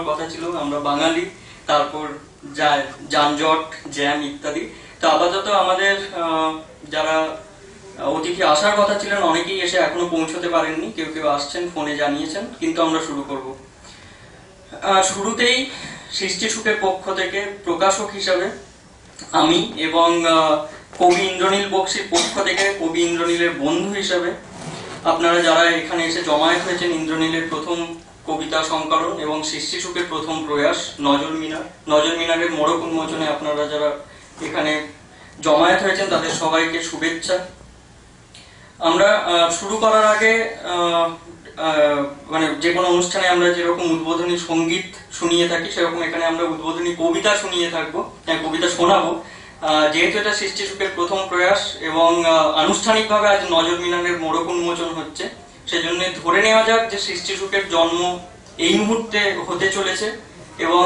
কথা ছিল আমরা বাঙালি, তারপর যানজট, জ্যাম ইত্যাদি। তো আপাতত আমাদের যারা অতিথি আসার কথা ছিলেন অনেকেই এসে এখনো পৌঁছতে পারেননি, কেউ কেউ আসছেন, ফোনে জানিয়েছেন, কিন্তু আমরা শুরু করব। শুরুতেই সৃষ্টি সুখের পক্ষ থেকে প্রকাশক হিসাবে আমি এবং কবি ইন্দ্রনীল বক্সির পক্ষ থেকে কবি ইন্দ্রনীলের বন্ধু হিসাবে আপনারা যারা এখানে এসে জমায়েত হয়েছেন, ইন্দ্রনীলের প্রথম কবিতা সংকলন এবং সৃষ্টি সুখের প্রথম প্রয়াস নজর মিনারের মোড়ক উন্মোচনে আপনারা যারা এখানে জমায়েত হয়েছেন তাদের সবাইকে শুভেচ্ছা। আমরা শুরু করার আগে মানে যে কোনো অনুষ্ঠানে আমরা যেরকম উদ্বোধনী সঙ্গীত শুনিয়ে থাকি সেরকম এখানে আমরা উদ্বোধনী কবিতা শুনিয়ে থাকবো, কবিতা শোনাবো। যেহেতু এটা সৃষ্টি সুখের প্রথম প্রয়াস এবং আনুষ্ঠানিকভাবে আজ নজর মিনারের মোড়ক উন্মোচন হচ্ছে, সেজন্য ধরে নেওয়া যাক যে সৃষ্টি সুখের জন্ম এই মুহূর্তে হতে চলেছে এবং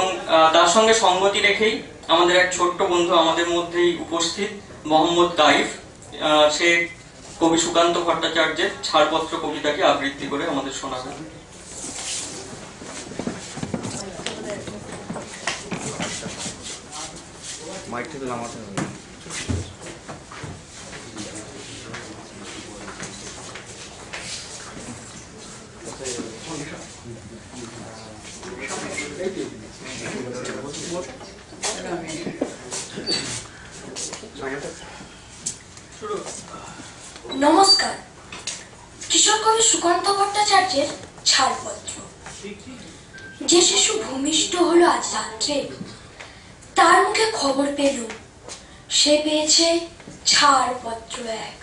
তার সঙ্গে সঙ্গতি রেখেই আমাদের এক ছোট্ট বন্ধু আমাদের মধ্যেই উপস্থিত, মোহাম্মদ কাইফ। সে কবি সুকান্ত ভট্টাচার্যের ছাড়পত্র কবিতাকে আবৃত্তি করে আমাদের শোনাবে। নমস্কার। কিশোর কবি সুকান্ত ভট্টাচার্যের ছাড়পত্র। যে শিশু ভূমিষ্ঠ হলো আজ রাত্রে, তার মুখে খবর পেলুম সে পেয়েছে ছাড়পত্র এক।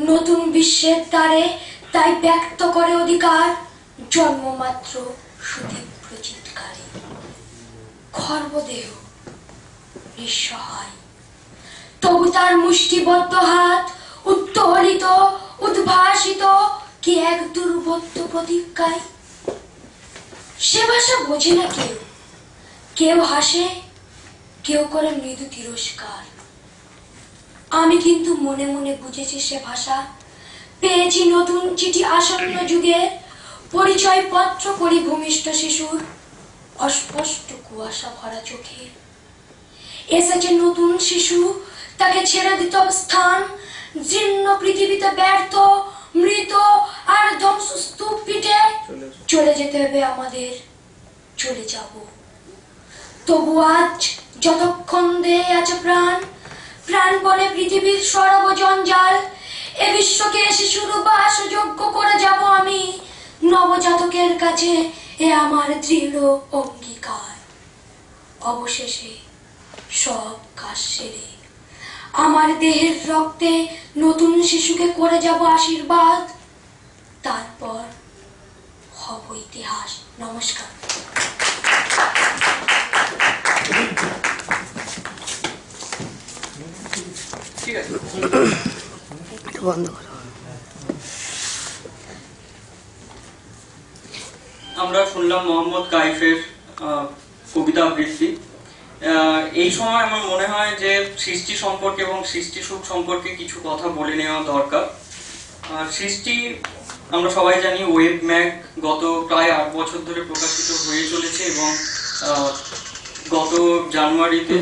নতুন বিশ্বের দ্বারে তাই ব্যক্ত করে অধিকার, জন্মমাত্র সুতীব্র চিৎকারে। খর্বদেহ নিঃসহায়, তবু তার মুষ্টিবদ্ধ হাত উত্তোলিত উদ্ভাসিত কি এক দুর্বোধ্য প্রতিজ্ঞায়। সে ভাষা বোঝে না কেউ, কেউ হাসে, কেউ করে মৃদু তিরস্কার। আমি কিন্তু মনে মনে বুঝেছি সে ভাষা। পেয়েছি নতুন চিঠি আসন্ন যুগে, পরিচয় পত্র করি ভূমিষ্ঠ শিশুর অস্পষ্ট কুয়াশা ভরা চোখে। এসেছে নতুন শিশু, তাকে ছেড়ে দিত স্থান, জীর্ণ পৃথিবীতে ব্যর্থ মৃত আর ধ্বংসস্তূপ পিঠে। চলে যেতে হবে আমাদের, চলে যাব। তবু আজ যতক্ষণ দেহে আছে প্রাণ, প্রাণপণে পৃথিবীর সরব জঞ্জাল, এ বিশ্বকে শিশুর বাসযোগ্য করে যাব আমি। নবজাতকের কাছে এ আমার দৃঢ় অঙ্গীকার। অবশেষে সব কাজ সেরে আমার দেহের রক্তে নতুন শিশুকে করে যাব আশীর্বাদ, তারপর হব ইতিহাস। নমস্কার। ঠিক আছে, আমরা শুনলাম মোহাম্মদ কাইফের কবিতা আবৃত্তি। এই সময় আমার মনে হয় যে সৃষ্টি সম্পর্কে এবং সৃষ্টি সুখ সম্পর্কে কিছু কথা বলে নেওয়া দরকার। সৃষ্টি আমরা সবাই জানি ওয়েব ম্যাগ গত প্রায় 8 বছর ধরে প্রকাশিত হয়ে চলেছে এবং গত জানুয়ারিতে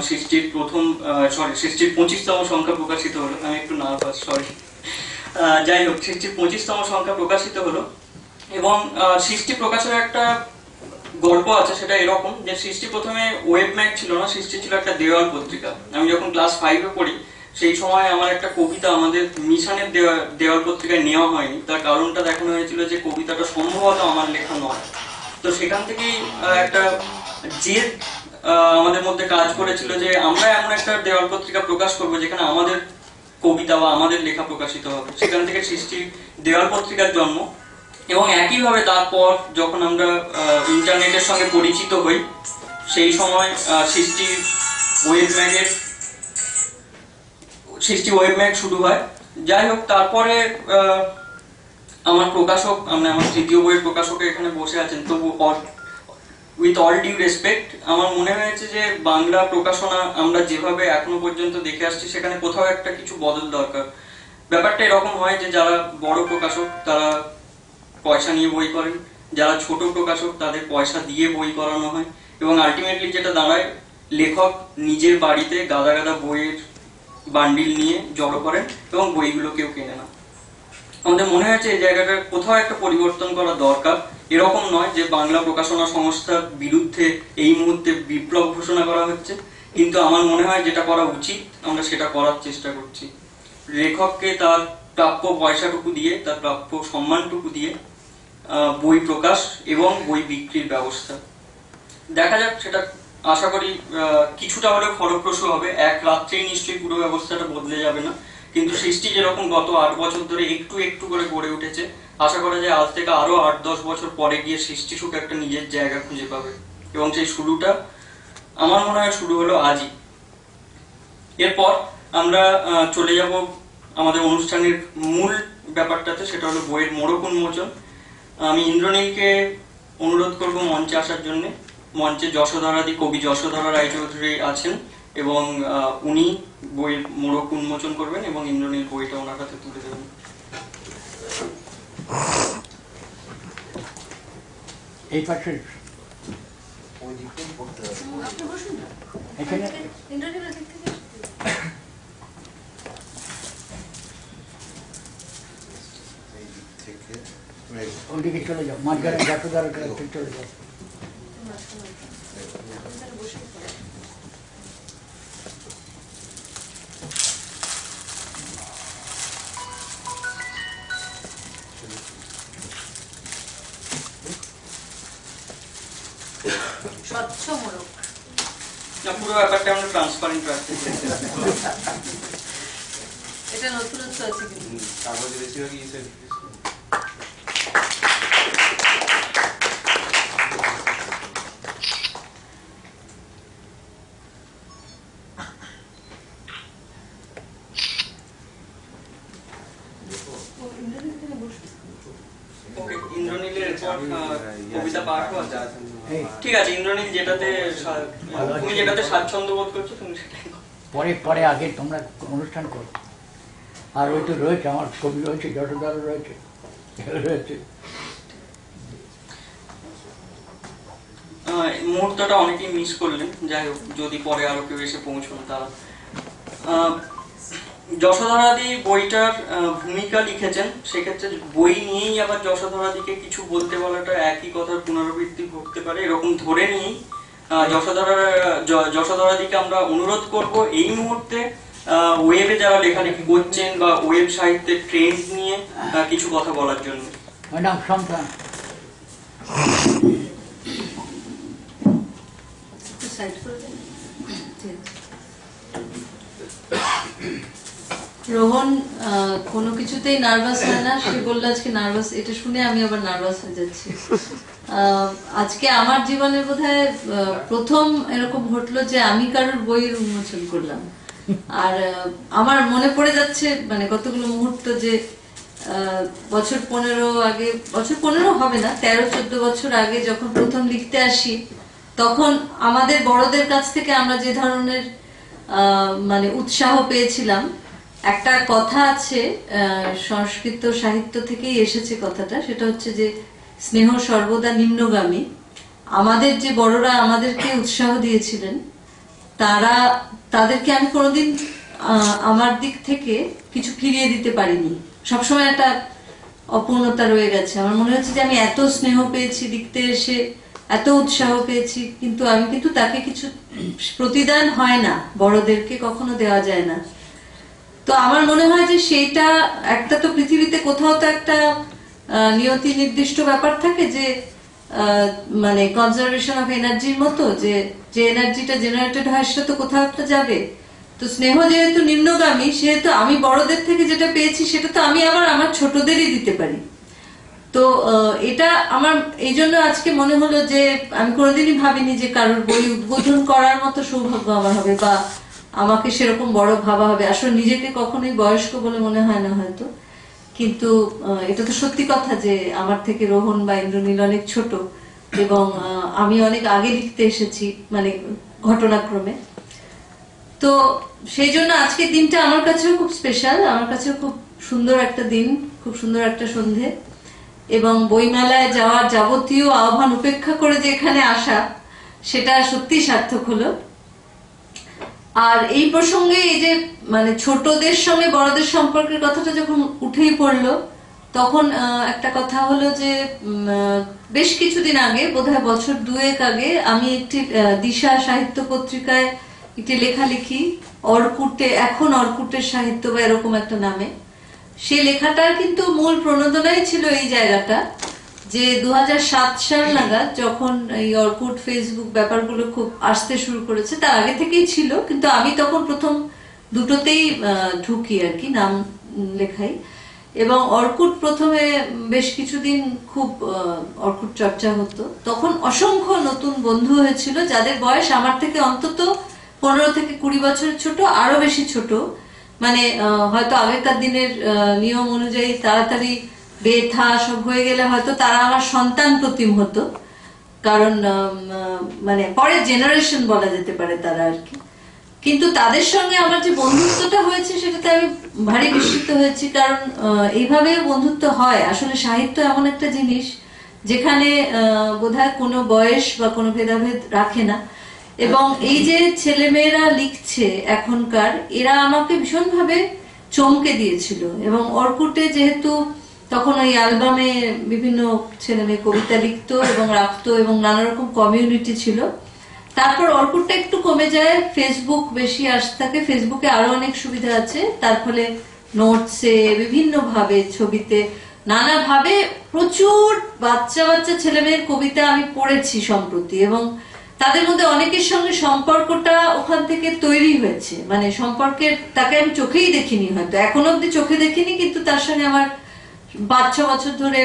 সৃষ্টির 25তম সংখ্যা প্রকাশিত হলো। আমি একটু নার্ভাস, সরি। যাই হোক, সৃষ্টির 25তম সংখ্যা প্রকাশিত হলো এবং সৃষ্টি প্রকাশের একটা গল্প আছে। সেটা এরকম যে সৃষ্টি প্রথমে ওয়েব ম্যাগ ছিল না, সৃষ্টি ছিল একটা দেওয়াল পত্রিকা। আমি যখন ক্লাস 5-এ পড়ি সেই সময় আমার একটা কবিতা আমাদের মিশনের দেওয়াল পত্রিকায় নেওয়া হয়নি। তার কারণটা দেখানো হয়েছিল যে কবিতাটা সম্ভবত আমার লেখা নয়। তো সেখান থেকেই একটা জেদ আমাদের মধ্যে কাজ করেছিল যে আমরা এমন একটা দেওয়াল পত্রিকা প্রকাশ করবো যেখানে আমাদের কবিতা বা আমাদের লেখা প্রকাশিত হবে। সেখান থেকে সৃষ্টির দেওয়াল পত্রিকার জন্ম। এবং একইভাবে তারপর যখন আমরা ইন্টারনেটের সঙ্গে পরিচিত হই সেই সময় সৃষ্টি ওয়েব ম্যাগ শুরু হয়। যাই হোক, তারপরে আমার প্রকাশক, আমার তৃতীয় বইয়ের প্রকাশক এখানে বসে আছেন, তবু উইথ অল ডিউ রেসপেক্ট আমার মনে হয়েছে যে বাংলা প্রকাশনা আমরা যেভাবে এখনো পর্যন্ত দেখে আসছি সেখানে কোথাও একটা কিছু বদল দরকার। ব্যাপারটা এরকম হয় যে যারা বড় প্রকাশক তারা পয়সা নিয়ে বই করেন, যারা ছোট প্রকাশক তাদের পয়সা দিয়ে বই করানো হয়, এবং আলটিমেটলি যেটা দাঁড়ায়, লেখক নিজের বাড়িতে গাদা গাদা বইয়ের বান্ডিল নিয়ে জড়ো করেন এবং বইগুলো কেউ কেনে না। আমাদের মনে হয়েছে এই জায়গাটা কোথাও একটা পরিবর্তন করা দরকার। এরকম নয় যে বাংলা প্রকাশনা সংস্থার বিরুদ্ধে এই মুহূর্তে বিপ্লব ঘোষণা করা হচ্ছে, কিন্তু আমার মনে হয় যেটা করা উচিত আমরা সেটা করার চেষ্টা করছি। লেখককে তার প্রাপ্য পয়সাটুকু দিয়ে, তার প্রাপ্য সম্মানটুকু দিয়ে বই প্রকাশ এবং বই বিক্রির ব্যবস্থা দেখা যাক। সেটা আশা করি কিছুটা হলেও ফলপ্রসূ হবে। এক রাত্রেই নিশ্চয়ই পুরো ব্যবস্থাটা বদলে যাবে না, কিন্তু সৃষ্টি যেরকম গত 8 বছর ধরে একটু একটু করে গড়ে উঠেছে, আশা করা যায় আজ থেকে আরো 8-10 বছর পরে গিয়ে সৃষ্টি সুখ একটা নিজের জায়গা খুঁজে পাবে, এবং সেই শুরুটা আমার মনে হয় শুরু হলো আজই। এরপর আমরা চলে যাব আমাদের অনুষ্ঠানের মূল ব্যাপারটাতে, সেটা হলো বইয়ের মোড়ক উন্মোচন। আমি ইন্দ্রনীলকে অনুরোধ করব মঞ্চে আসার জন্য। মঞ্চে যশোধরাদি কবি যশোধরা রায়চৌধুরী আছেন এবং উনি বইয়ের মোড়ক উন্মোচন করবেন এবং ইন্দ্রনীল বইটা ওনার হাতে তুলে দেবেন। এই পাশে এখানে ওদিকে চলে যাও, মাঝখানে যশোধরা চলে যাও। স্বচ্ছ মোড়ক, পুরো ব্যাপারটা আমরা ট্রান্সপারেন্ট রাখতে চাই। এটা নতুনত্ব আছে কিন্তু কাগজ বেশিরভাগ ইসে ইন্দ্রনীলের কবিতা পাঠ আছে। ঠিক আছে ইন্দ্রনীল, যেটাতে তুমি যেটাতে স্বাচ্ছন্দ্য বোধ করছো তুমি সেটাই করো। পরে পরে আগে তোমরা অনুষ্ঠান করো। আর ওই তো রয়েছে, আমার কবি রয়েছে, যশোধরা রয়েছে, রয়েছে। মুহূর্তটা অনেকেই মিস করলেন, যাই হোক যদি পরে আরো কেউ এসে পৌঁছন তারা। যশোধরাদি বইটার ভূমিকা লিখেছেন, সেক্ষেত্রে বই নিয়েই আবার যশোধরাদিকে কিছু বলতে বলাটা একই কথার পুনরাবৃত্তি ঘটতে পারে, এরকম ধরে নিয়েই যশোধরাদিকে আমরা অনুরোধ করব এই মুহূর্তে ওয়েবে যারা লেখালেখি করছেন বা ওয়েব সাহিত্যের ট্রেন্ড নিয়ে কিছু কথা বলার জন্য। ম্যাডাম সন্তান সাইড করে দেন। রোহন কোনো কিছুতেই নার্ভাস হয় না, সে বললো আজকে নার্ভাস, এটা শুনে আমি আবার নার্ভাস হয়ে যাচ্ছি। আজকে আমার জীবনে বোধহয় প্রথম এরকম ঘটলো যে আমি কারোর বইয়ের উন্মোচন করলাম। আর আমার মনে পড়ে যাচ্ছে মানে কতগুলো মুহূর্ত, যে বছর 15 আগে, বছর 15 হবে না, 13-14 বছর আগে যখন প্রথম লিখতে আসি, তখন আমাদের বড়দের কাছ থেকে আমরা যে ধরনের মানে উৎসাহ পেয়েছিলাম। একটা কথা আছে, সংস্কৃত সাহিত্য থেকেই এসেছে কথাটা, সেটা হচ্ছে যে স্নেহ সর্বদা নিম্নগামী। আমাদের যে বড়রা আমাদেরকে উৎসাহ দিয়েছিলেন, তাদেরকে আমি কোনোদিন আমার দিক থেকে কিছু ফিরিয়ে দিতে পারিনি। সবসময় একটা অপূর্ণতা রয়ে গেছে। আমার মনে হচ্ছে যে আমি এত স্নেহ পেয়েছি লিখতে এসে, এত উৎসাহ পেয়েছি, কিন্তু আমি কিন্তু তাকে কিছু প্রতিদান হয় না, বড়দেরকে কখনো দেওয়া যায় না। তো আমার মনে হয় যে সেইটা একটা, তো পৃথিবীতে কোথাও তো একটা নিয়তি নির্দিষ্ট ব্যাপার থাকে, যে মানে কনজারভেশন অফ এনার্জির মতো, যে এনার্জিটা জেনারেটেড হয় সেটা তো কোথাও একটা যাবে। তো স্নেহ যেহেতু নিম্নগামী, সেহেতু আমি বড়দের থেকে যেটা পেয়েছি সেটা তো আমি আবার আমার ছোটদেরই দিতে পারি। তো এটা আমার এই জন্য আজকে মনে হলো যে আমি কোনোদিনই ভাবিনি যে কারোর বই উদ্বোধন করার মতো সৌভাগ্য আমার হবে, বা আমাকে সেরকম বড় ভাবা হবে। আসলে নিজেকে কখনোই বয়স্ক বলে মনে হয় না হয়তো, কিন্তু এটা তো সত্যি কথা যে আমার থেকে রোহন বা ইন্দ্রনীল অনেক ছোট, এবং আমি অনেক আগে লিখতে এসেছি মানে ঘটনাক্রমে। তো সেই জন্য আজকের দিনটা আমার কাছেও খুব স্পেশাল, আমার কাছেও খুব সুন্দর একটা দিন, খুব সুন্দর একটা সন্ধে। এবং বইমেলায় যাওয়ার যাবতীয় আহ্বান উপেক্ষা করে যে এখানে আসা, সেটা সত্যি সার্থক হলো। আর এই প্রসঙ্গে এই যে মানে ছোটদের সঙ্গে বড়দের সম্পর্কের কথাটা যখন উঠেই পড়লো, তখন একটা কথা হলো যে বেশ কিছুদিন আগে, বোধহয় বছর 2 আগে, আমি একটি দিশা সাহিত্য পত্রিকায় একটি লেখালেখি, অর্কুটে, এখন অর্কুটের সাহিত্য বা এরকম একটা নামে, সেই লেখাটার কিন্তু মূল প্রণোদনাই ছিল এই জায়গাটা যে 2007 সাল নাগাদ যখন এই অর্কুট, ফেসবুক ব্যাপারগুলো খুব আসতে শুরু করেছে, তার আগে থেকেই ছিল, কিন্তু আমি তখন প্রথম দুটোতেই ঢুকি আর কি, নাম লেখাই। এবং অর্কুট প্রথমে বেশ কিছুদিন খুব অর্কুট চর্চা হতো, তখন অসংখ্য নতুন বন্ধু হয়েছিল যাদের বয়স আমার থেকে অন্তত 15 থেকে 20 বছরের ছোট, আরো বেশি ছোট। মানে হয়তো আগেকার দিনের নিয়ম অনুযায়ী তাড়াতাড়ি বেথা সব হয়ে গেলে হয়তো তারা আমার সন্তান প্রতিম হতো, কারণ মানে পরের জেনারেশন বলা যেতে পারে তারা আর কি। কিন্তু তাদের সঙ্গে আমার যে বন্ধুত্বটা হয়েছে সেটাতে আমি ভারী বিস্মিত হয়েছি, কারণ এইভাবে বন্ধুত্ব হয়। আসলে সাহিত্য এমন একটা জিনিস যেখানে বোধহয় কোনো বয়স বা কোনো ভেদাভেদ রাখে না। এবং এই যে ছেলেমেয়েরা লিখছে এখনকার, এরা আমাকে ভীষণভাবে চমকে দিয়েছিল। এবং অর্কুটে যেহেতু তখন ওই অ্যালবামে বিভিন্ন ছেলে মেয়ে কবিতা লিখতো এবং রাখতো এবং নানা রকম কমিউনিটি ছিল, তারপর অর্কুটটা একটু কমে যায়, ফেসবুক বেশি আসতে থাকে। ফেসবুকে আরো অনেক সুবিধা আছে, তার ফলে নোটসে, বিভিন্ন ভাবে, ছবিতে, নানা ভাবে প্রচুর বাচ্চা বাচ্চা ছেলে মেয়ের কবিতা আমি পড়েছি সম্প্রতি, এবং তাদের মধ্যে অনেকের সঙ্গে সম্পর্কটা ওখান থেকে তৈরি হয়েছে। মানে সম্পর্কের, তাকে আমি চোখেই দেখিনি, হয়তো এখন অব্দি চোখে দেখিনি, কিন্তু তার সঙ্গে আমার 5-6 বছর ধরে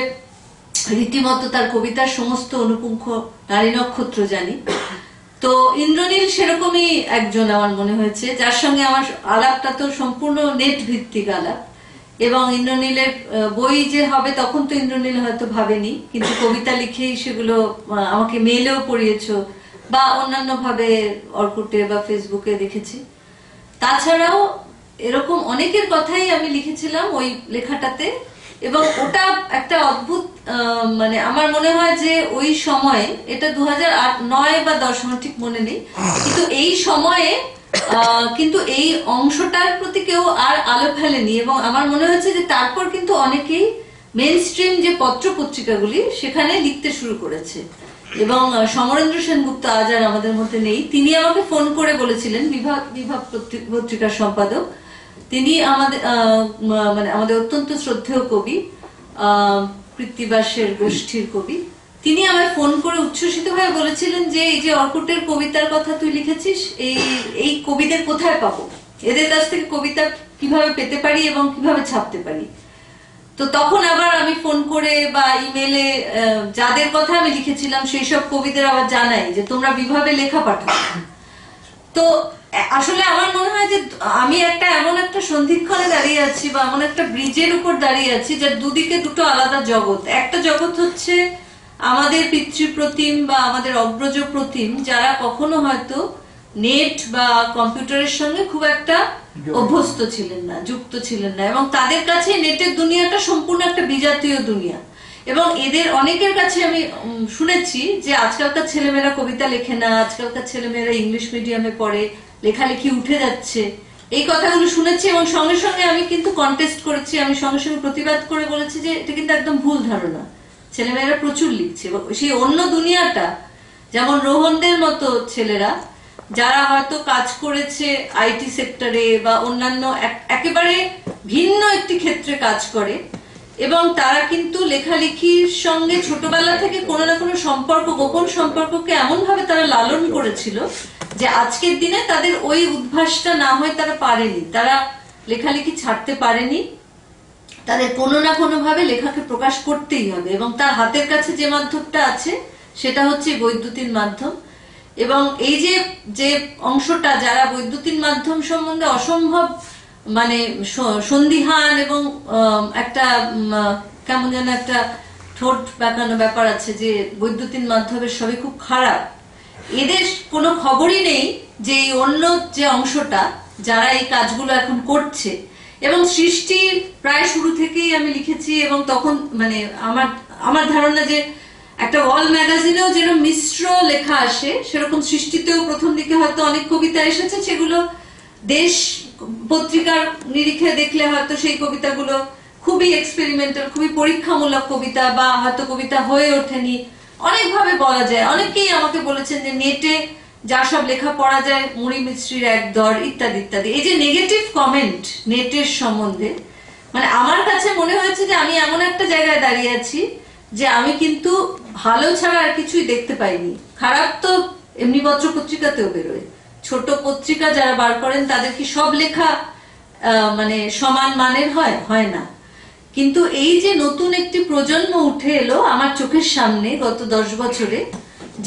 রীতিমতো তার কবিতার সমস্ত অনুপুঙ্খ নারী নক্ষত্র জানি। তো ইন্দ্রনীল সেরকমই একজন আমার মনে হয়েছে, যার সঙ্গে আমার আলাপটা তো সম্পূর্ণ নেট ভিত্তিক আলাপ। এবং ইন্দ্রনীলের বই যে হবে তখন তো ইন্দ্রনীল হয়তো ভাবেনি, কিন্তু কবিতা লিখেই সেগুলো আমাকে মেইলেও পড়িয়েছো বা অন্যান্য ভাবে অর্কুটে বা ফেসবুকে দেখেছি। তাছাড়াও এরকম অনেকের কথাই আমি লিখেছিলাম ওই লেখাটাতে, এবং ওটা একটা অদ্ভুত, মানে আমার মনে হয় যে ওই সময়ে, এটা 2009 বা 10 আমার ঠিক মনে নেই, কিন্তু এই সময়ে কিন্তু এই অংশটার প্রতি কেউ আর আলো ফেলেনি। এবং আমার মনে হচ্ছে যে তারপর কিন্তু অনেকেই মেইন স্ট্রিম যে পত্র পত্রিকাগুলি সেখানে লিখতে শুরু করেছে। এবং সমরেন্দ্র সেনগুপ্ত আজ আর আমাদের মধ্যে নেই, তিনি আমাকে ফোন করে বলেছিলেন, বিভাগ পত্রিকার সম্পাদক, তিনি আমাদের মানে আমাদের অত্যন্ত শ্রদ্ধেয় কবি, কৃত্তিবাসের গোষ্ঠীর কবি, তিনি আমায় ফোন করে উচ্ছ্বসিত হয়ে বলেছিলেন যে এই যে অর্কুটের কবিতার কথা তুই লিখেছিস, এই কবিদের কোথায় পাবো, এদের কাছ থেকে কবিতা কিভাবে পেতে পারি এবং কিভাবে ছাপতে পারি। তো তখন আবার আমি ফোন করে বা ইমেলে যাদের কথা আমি লিখেছিলাম সেই সব কবিদের আবার জানাই যে তোমরা বিভাবে লেখা পাঠাও। তো আসলে আমার মনে হয় যে আমি একটা এমন একটা সন্ধিক্ষণে দাঁড়িয়ে আছি বা এমন একটা ব্রিজের উপর দাঁড়িয়ে আছি যার দুদিকে দুটো আলাদা জগৎ। একটা জগৎ হচ্ছে আমাদের পিতৃপ্রতিম বা আমাদের অগ্রজ প্রতিম, যারা কখনো হয়তো নেট বা কম্পিউটারের সঙ্গে খুব একটা অভ্যস্ত ছিলেন না, যুক্ত ছিলেন না, এবং তাদের কাছে নেটের দুনিয়াটা সম্পূর্ণ একটা বিজাতীয় দুনিয়া। এবং এদের অনেকের কাছে আমি শুনেছি যে আজকালকার ছেলেমেয়েরা কবিতা লেখে না, আজকালকার ছেলেমেয়েরা ইংলিশ মিডিয়ামে পড়ে, লেখালেখি উঠে যাচ্ছে, এই কথাগুলো শুনেছি। এবং সঙ্গে সঙ্গে আমি কিন্তু কন্টেস্ট করেছি, আমি সঙ্গে সঙ্গে প্রতিবাদ করে বলেছি যে এটা কিন্তু একদম ভুল ধারণা, ছেলেমেয়েরা প্রচুর লিখছে। সেই অন্য দুনিয়াটা, যেমন রোহনদের মতো ছেলেরা যারা হয়তো কাজ করেছে আইটি সেক্টরে বা অন্যান্য একেবারে ভিন্ন একটি ক্ষেত্রে কাজ করে, এবং তারা কিন্তু লেখালেখির সঙ্গে ছোটবেলা থেকে কোনো না কোনো সম্পর্ক, গোপন সম্পর্ককে এমন ভাবে তারা লালন করেছিল যে আজকের দিনে তাদের ওই উদ্ভাসটা না হয়ে তারা পারেনি, তারা লেখালেখি ছাড়তে পারেনি, তাদের কোনো না কোনো ভাবে লেখাকে প্রকাশ করতেই হবে। এবং তার হাতের কাছে যে মাধ্যমটা আছে সেটা হচ্ছে বৈদ্যুতিন মাধ্যম। এবং এই যে অংশটা, যারা বৈদ্যুতিন মাধ্যম সম্বন্ধে অসম্ভব মানে সন্দিহান এবং একটা কেমন যেন একটা ঠোঁট বাঁকানো ব্যাপার আছে যে বৈদ্যুতিন মাধ্যমের সবই খুব খারাপ, এদের কোনো খবরই নেই যে এই অন্য যে অংশটা যারা এই কাজগুলো এখন করছে। এবং সৃষ্টির প্রায় শুরু থেকেই আমি লিখেছি, এবং তখন মানে আমার আমার ধারণা যে একটা ওয়াল ম্যাগাজিনেও যেরকম মিশ্র লেখা আসে, সেরকম সৃষ্টিতেও প্রথম দিকে হয়তো অনেক কবিতা এসেছে, সেগুলো দেশ পত্রিকার নিরিখে দেখলে হয়তো সেই কবিতাগুলো খুবই এক্সপেরিমেন্টাল, খুবই পরীক্ষামূলক কবিতা, বা হয়তো কবিতা হয়ে ওঠেনি, অনেকভাবে বলা যায়। অনেকেই আমাকে বলেছেন যে নেটে যা সব লেখা পড়া যায়, মুড়ি মিস্ত্রির এক দর ইত্যাদি ইত্যাদি, এই যে নেগেটিভ কমেন্ট নেটের সম্বন্ধে, মানে আমার কাছে মনে হয়েছে যে আমি এমন একটা জায়গায় দাঁড়িয়ে আছি যে আমি কিন্তু ভালো ছাড়া আর কিছুই দেখতে পাইনি। খারাপ তো এমনি পত্র পত্রিকাতেও বেরোয়, ছোট পত্রিকা যারা বার করেন তাদের কি সব লেখা মানে সমান মানের হয় না। কিন্তু এই যে নতুন একটি প্রজন্ম উঠে এলো আমার চোখের সামনে গত 10 বছরে,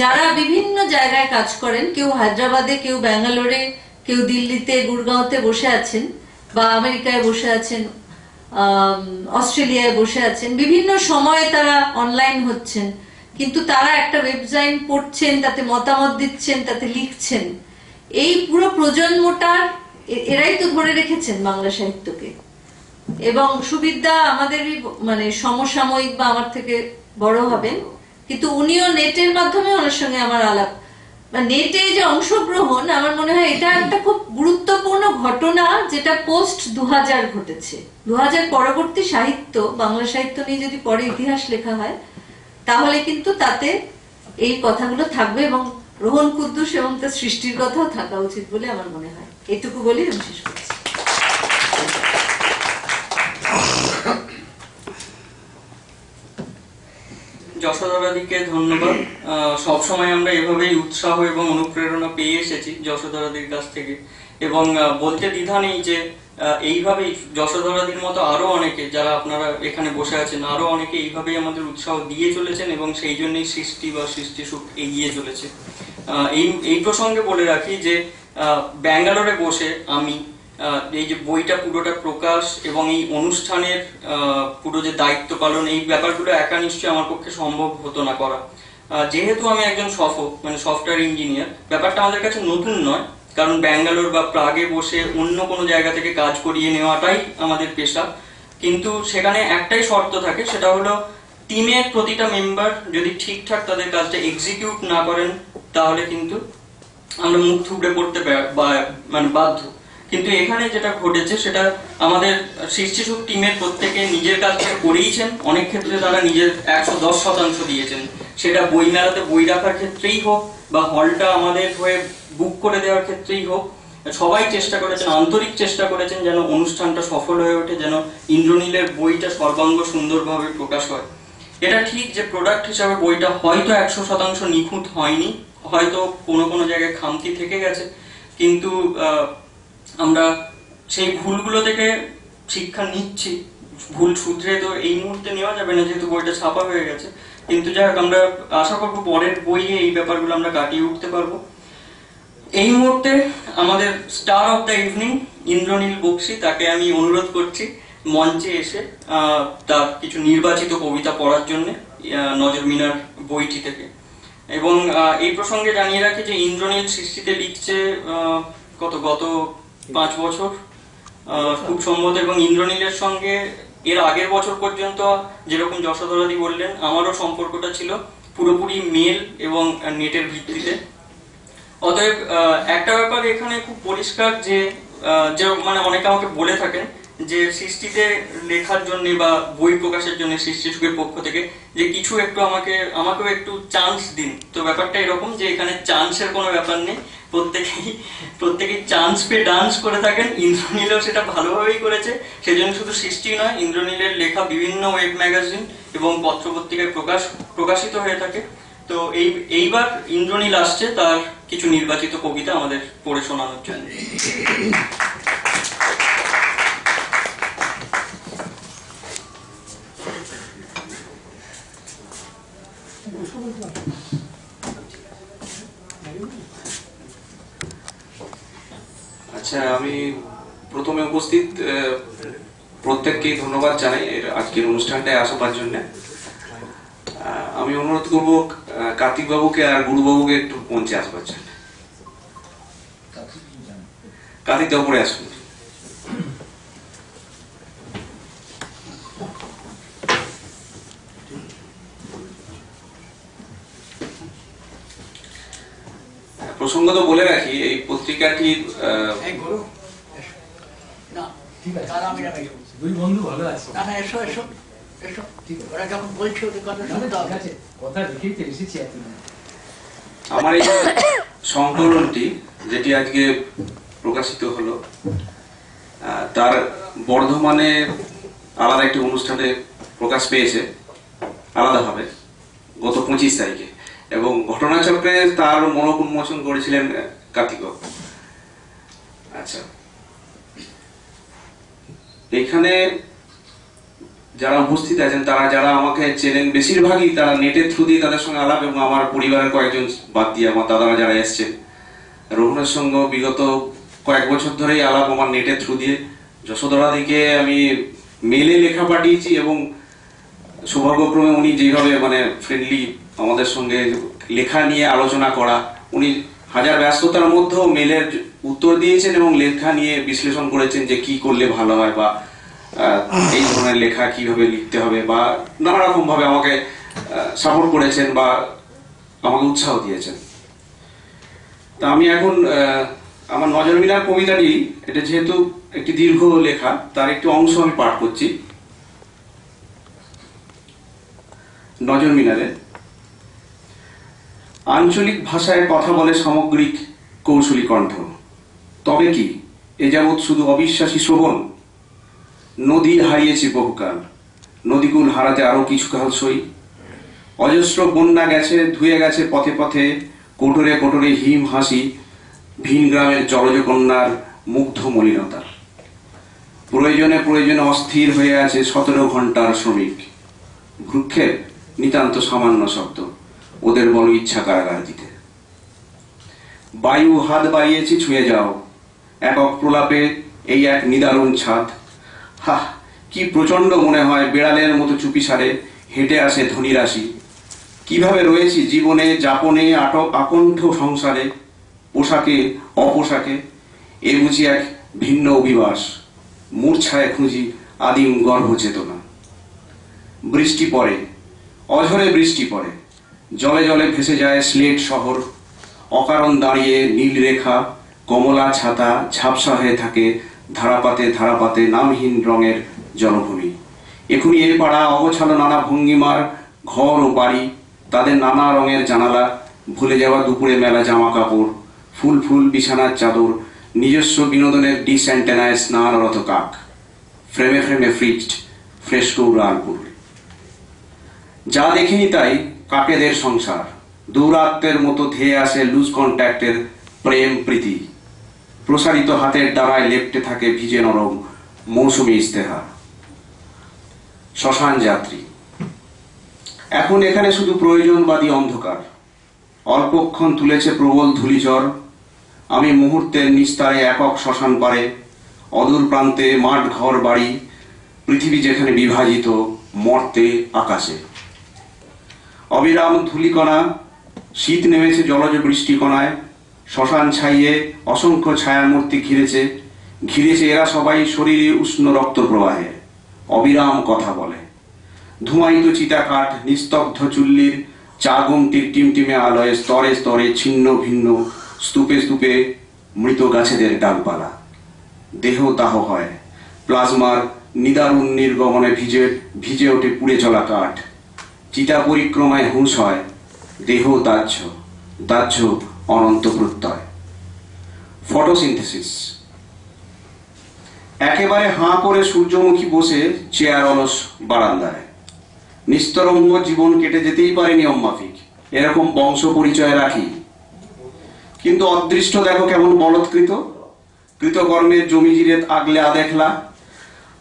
যারা বিভিন্ন জায়গায় কাজ করেন, কেউ হায়দ্রাবাদে, কেউ ব্যাঙ্গালোরে, কেউ দিল্লিতে, গুরগাঁওতে বসে আছেন, বা আমেরিকায় বসে আছেন, অস্ট্রেলিয়ায় বসে আছেন, বিভিন্ন সময়ে তারা অনলাইন হচ্ছেন, কিন্তু তারা একটা ওয়েবসাইট পড়ছেন, তাতে মতামত দিচ্ছেন, তাতে লিখছেন। এই পুরো প্রজন্মটার এরাই তো ধরে রেখেছেন বাংলা সাহিত্যকে। এবং সুবিদ্যা আমাদেরই মানে সমসাময়িক বা আমার থেকে বড় হবেন, কিন্তু উনিও নেটের মাধ্যমে ওনার সঙ্গে আমার আলাপ, নেটে যে অংশগ্রহণ, আমার মনে হয় এটা একটা খুব গুরুত্বপূর্ণ ঘটনা যেটা পোস্ট 2000 ঘটেছে। 2000 পরবর্তী সাহিত্য, বাংলা সাহিত্য নিয়ে যদি পরে ইতিহাস লেখা হয়, তাহলে কিন্তু তাতে এই কথাগুলো থাকবে, এবং রোহন কুদ্দুস এবং তার সৃষ্টির কথাও থাকা উচিত বলে আমার মনে হয়। এটুকু বলে আমি শেষ করছি। যশোধরাদিকে ধন্যবাদ। সবসময় আমরা এভাবেই উৎসাহ এবং অনুপ্রেরণা পেয়ে এসেছি যশোধরাদির কাছ থেকে, এবং বলতে দ্বিধা নেই যে এইভাবেই যশোধরাদির মতো আরো অনেকে যারা আপনারা এখানে বসে আছেন, আরো অনেকে এইভাবেই আমাদের উৎসাহ দিয়ে চলেছেন, এবং সেই জন্যই সৃষ্টি বা সৃষ্টি সুখ এগিয়ে চলেছে। এই প্রসঙ্গে বলে রাখি যে ব্যাঙ্গালোরে বসে আমি এই যে বইটা পুরোটা প্রকাশ এবং এই অনুষ্ঠানের পুরো যে দায়িত্ব পালন, এই ব্যাপারগুলো একা নিশ্চয়ই আমার পক্ষে সম্ভব হতো না করা। যেহেতু আমি একজন সফটওয়্যার ইঞ্জিনিয়ার, ব্যাপারটা আমাদের কাছে নতুন নয়, কারণ ব্যাঙ্গালোর বা প্রাগে বসে অন্য কোনো জায়গা থেকে কাজ করিয়ে নেওয়াটাই আমাদের পেশা। কিন্তু সেখানে একটাই শর্ত থাকে, সেটা হলো টিমের প্রতিটা মেম্বার যদি ঠিকঠাক তাদের কাজটা এক্সিকিউট না করেন, তাহলে কিন্তু আমরা মুখ থুবড়ে পড়তে মানে বাধ্য। কিন্তু এখানে যেটা ঘটেছে সেটা আমাদের সৃষ্টিসুখ টিমের প্রত্যেকে নিজের কাজটা করেইছেন, অনেক ক্ষেত্রে তারা নিজের 110% দিয়েছেন, সেটা বই মেলাতে বই রাখার ক্ষেত্রেই হোক বা হলটা আমাদের হয়ে বুক করে দেওয়ার ক্ষেত্রেই হোক। সবাই চেষ্টা করেছেন, আন্তরিক চেষ্টা করেছেন যেন অনুষ্ঠানটা সফল হয়ে ওঠে, যেন ইন্দ্রনীলের বইটা সর্বাঙ্গ সুন্দরভাবে প্রকাশ হয়। এটা ঠিক যে প্রোডাক্ট হিসাবে বইটা হয়তো 100% নিখুঁত হয়নি, হয়তো কোনো কোনো জায়গায় খামতি থেকে গেছে, কিন্তু আমরা সেই ভুলগুলো থেকে শিক্ষা নিচ্ছি। ভুল শুধরে তো এই মুহূর্তে নেওয়া যাবে না, যেহেতু বইটা ছাপা হয়ে গেছে, কিন্তু যাই হোক আমরা আশা করবো পরের বইয়ে এই ব্যাপারগুলো আমরা কাটিয়ে উঠতে পারবো। এই মুহূর্তে আমাদের star of the evening Indranil Bakshi, তাকে আমি অনুরোধ করছি মঞ্চে এসে তার কিছু নির্বাচিত কবিতা পড়ার জন্য নজর মিনার বইটি থেকে। এবং এই প্রসঙ্গে জানিয়ে রাখি যে ইন্দ্রনীল সৃষ্টিতে লিখছে গত 5 বছর খুব সম্ভবত, এবং ইন্দ্রনীলের সঙ্গে এর আগের বছর পর্যন্ত যেরকম যশোধরাদি বললেন, আমারও সম্পর্কটা ছিল পুরোপুরি মেল এবং নেটের ভিত্তিতে। অতএব একটা ব্যাপার এখানে খুব পরিষ্কার যে মানে অনেকে আমাকে বলে থাকেন যে সৃষ্টিতে লেখার জন্য বা বই প্রকাশের জন্য সৃষ্টি সুখের পক্ষ থেকে যে কিছু একটু আমাকেও একটু চান্স দিন। তো ব্যাপারটা এরকম যে এখানে চান্সের কোনো ব্যাপার নেই, প্রত্যেকেই চান্স পেয়ে ডান্স করে থাকেন। ইন্দ্রনীলও সেটা ভালোভাবেই করেছে, সেজন্য শুধু সৃষ্টি নয়, ইন্দ্রনীলের লেখা বিভিন্ন ওয়েব ম্যাগাজিন এবং পত্রপত্রিকায় প্রকাশিত হয়ে থাকে। তো এইবার ইন্দ্রনীল আসছে তার কিছু নির্বাচিত কবিতা আমাদের পড়ে শোনানোর জন্য। আচ্ছা, আমি প্রথমে উপস্থিত প্রত্যেককেই ধন্যবাদ জানাই আজকের অনুষ্ঠানটায় আসার জন্য। আমি অনুরোধ করবো কার্তিক বাবুকে আর গুরু বাবুকে একটু মঞ্চে আসবার জন্য। কার্তিক দা উপরে আসুন। প্রসঙ্গত বলে রাখি, এই পত্রিকাটির এই গরু এসো। না ঠিক আছে, আর আমি না দুই বন্ধু ভালো আছে। না এসো এসো এসো, ঠিক আছে, ওরা যখন বলছে ওদের কথা শুনতে হবে। ঠিক আছে, কথা রেখেই তো এসেছি এতদিন। আমার এই সংকলনটি যেটি আজকে প্রকাশিত হলো, তার বর্ধমানে আলাদা একটি অনুষ্ঠানে প্রকাশ পেয়েছে আলাদাভাবে গত 25 তারিখে, এবং ঘটনাচক্রে তার মনোক উন্মোচন করেছিলেন কার্তিক। আচ্ছা, এখানে যারা উপস্থিত আছেন তারা যারা আমাকে চেনেন বেশিরভাগই তারা নেটের থ্রু দিয়ে তাদের সঙ্গে আলাপ, এবং আমার পরিবারের কয়েকজন বাদ দিয়ে আমার দাদারা যারা এসছেন, রোহনের সঙ্গে বিগত কয়েক বছর ধরেই আলাপ আমার নেটের থ্রু দিয়ে। যশোদরা দিকে আমি মেলে লেখা পাঠিয়েছি, এবং সৌভাগ্যক্রমে উনি যেভাবে মানে ফ্রেন্ডলি আমাদের সঙ্গে লেখা নিয়ে আলোচনা করা, উনি হাজার ব্যস্ততার মধ্যেও মেলের উত্তর দিয়েছেন এবং লেখা নিয়ে বিশ্লেষণ করেছেন যে কি করলে ভালো হয়, বা এই ধরনের লেখা কিভাবে লিখতে হবে, বা নানা রকম ভাবে আমাকে সাপোর্ট করেছেন বা আমাকে উৎসাহ দিয়েছেন। তা আমি এখন আমার নজর মিলার কবিতাটি, এটা যেহেতু একটি দীর্ঘ লেখা, তার একটি অংশ আমি পাঠ করছি। নজর মিনারে আঞ্চলিক ভাষায় কথা বলে সামগ্রিক কৌশলী কণ্ঠ, তবে কি এ যাবৎ শুধু অবিশ্বাসী শ্রবণ? নদী হারিয়েছি বহুকাল, নদীকুল হারাতে আরো কিছু কাল সই। অজস্র বন্যা গেছে, ধুয়ে গেছে পথে পথে, কোটরে কোটরে হিম হাসি, ভিন গ্রামের জলজ কন্যার মুগ্ধ মলিনতা। প্রয়োজনে প্রয়োজনে অস্থির হয়ে আছে 17 ঘন্টার শ্রমিক। ভ্রুক্ষেপ নিতান্ত সামান্য শব্দ, ওদের বড় ইচ্ছা কারাগার দিতে। বায়ু হাত বাড়িয়েছি ছুঁয়ে যাও, একক প্রলাপে এই এক নিদারুণ ছাদ। হাহ, কি প্রচন্ড মনে হয় বেড়ালের মতো চুপিসারে হেঁটে আসে ধনী রাশি। কিভাবে রয়েছি জীবনে যাপনে আকণ্ঠ সংসারে, পোশাকে অপোশাকে, এ বুঝি এক ভিন্ন অভিবাস। মূর্ছায় খুঁজি আদিম গর্ভ চেতনা। বৃষ্টি পড়ে, অঝরে বৃষ্টি পড়ে, জলে জলে ভেসে যায় স্লেট শহর। অকারণ দাঁড়িয়ে নীল রেখা, কমলা ছাতা ঝাপসা হয়ে থাকে ধারাপাতে ধারাপাতে নামহীন রঙের জনভূমি। এখুনি এ পাড়া অগোছালো নানা ভঙ্গিমার ঘর ও বাড়ি, তাদের নানা রঙের জানালা, ভুলে যাওয়া দুপুরে মেলা জামা কাপড়, ফুল ফুল বিছানার চাদর, নিজস্ব বিনোদনের ডিশ অ্যান্টেনায় স্নানরত কাক, ফ্রেমে ফ্রেমে ফ্রিজড ফ্রেশকো আলপুর। যা দেখিনি তাই কাকেদের সংসার, দৌরাত্মের মতো ধেয়ে আসে লুজ কন্ট্যাক্টের প্রেম প্রীতি। প্রসারিত হাতের দ্বারায় লেপ্টে থাকে ভিজে নরম মৌসুমী ইস্তেহার। শ্মশান যাত্রী, এখন এখানে শুধু প্রয়োজনবাদী অন্ধকার। অল্পক্ষণ তুলেছে প্রবল ধূলিঝড়। আমি মুহূর্তের নিস্তারে একক শ্মশান পারে, অদূর প্রান্তে মাঠ ঘর বাড়ি, পৃথিবী যেখানে বিভাজিত মর্তে আকাশে। অবিরাম ধূলিকণা, শীত নেমেছে জলজ বৃষ্টিকণায়। শ্মশান ছাইয়ে অসংখ্য ছায়ামূর্তি ঘিরেছে, ঘিরেছে এরা সবাই শরীরে উষ্ণ রক্ত প্রবাহে। অবিরাম কথা বলে। ধুমায়িত চিতাকাঠ, নিস্তব্ধ চুল্লির চা গুমটির টিমটিমে আলোয় স্তরে স্তরে ছিন্ন ভিন্ন, স্তূপে স্তূপে মৃত গাছেদের ডালপালা। দেহ দাহ হয়, প্লাজমার নিদারুণ নির্গমনে ভিজে ভিজে ওঠে পুড়ে চলা কাঠ। চিতা পরিক্রমায় হুঁশ হয়, দেহ দাহ্য দাহ্য অনন্ত প্রত্যয়। ফটোসিনথেসিস, একেবারে হাঁ করে সূর্যমুখী বসে চেয়ার অলস বারান্দায়। নিস্তরঙ্গ জীবন কেটে যেতেই পারে নিয়ম মাফিক, এরকম বংশ পরিচয় রাখি। কিন্তু অদৃষ্ট দেখো কেমন বলৎকৃত, কৃতকর্মের জমি জিরে আগলে আদেখলা।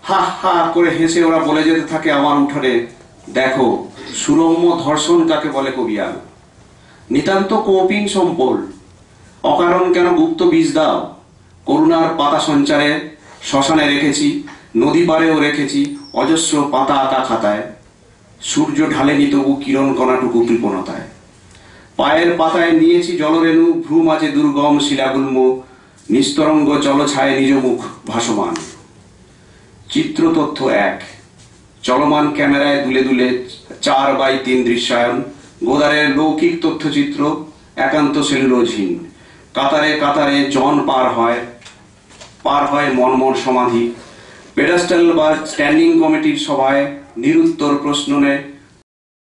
হা হা করে হেসে ওরা বলে যেতে থাকে আমার উঠানে, দেখো সুরম্য ধর্ষণ কাকে বলে কবিয়াল। নিতান্ত কৌপিন সম্পল, অকারণ কেন গুপ্ত বীজ দাও। করুণার পাতা সঞ্চারে শ্মশানে রেখেছি, নদী পাড়েও রেখেছি অজস্র পাতা আঁকা খাতায়। সূর্য ঢালেনি তবু কিরণ কণাটুকু কৃপণতায়। পায়ের পাতায় নিয়েছি জলরেণু, ভ্রু মাঝে দুর্গম শিলাগুল্ম, নিস্তরঙ্গ জলছায় নিজ মুখ ভাসমান। চিত্রতথ্য 1, চলমান ক্যামেরায় দুলে দুলে 4x3 দৃশ্যায়ন, গোদারের লৌকিক তথ্যচিত্র, একান্ত সেলুলোজহীন। কাতারে কাতারে জন পার হয় মর্মর সমাধি। পেডাস্টাল বা স্ট্যান্ডিং কমিটির সভায় নিরুত্তর প্রশ্ন নেয়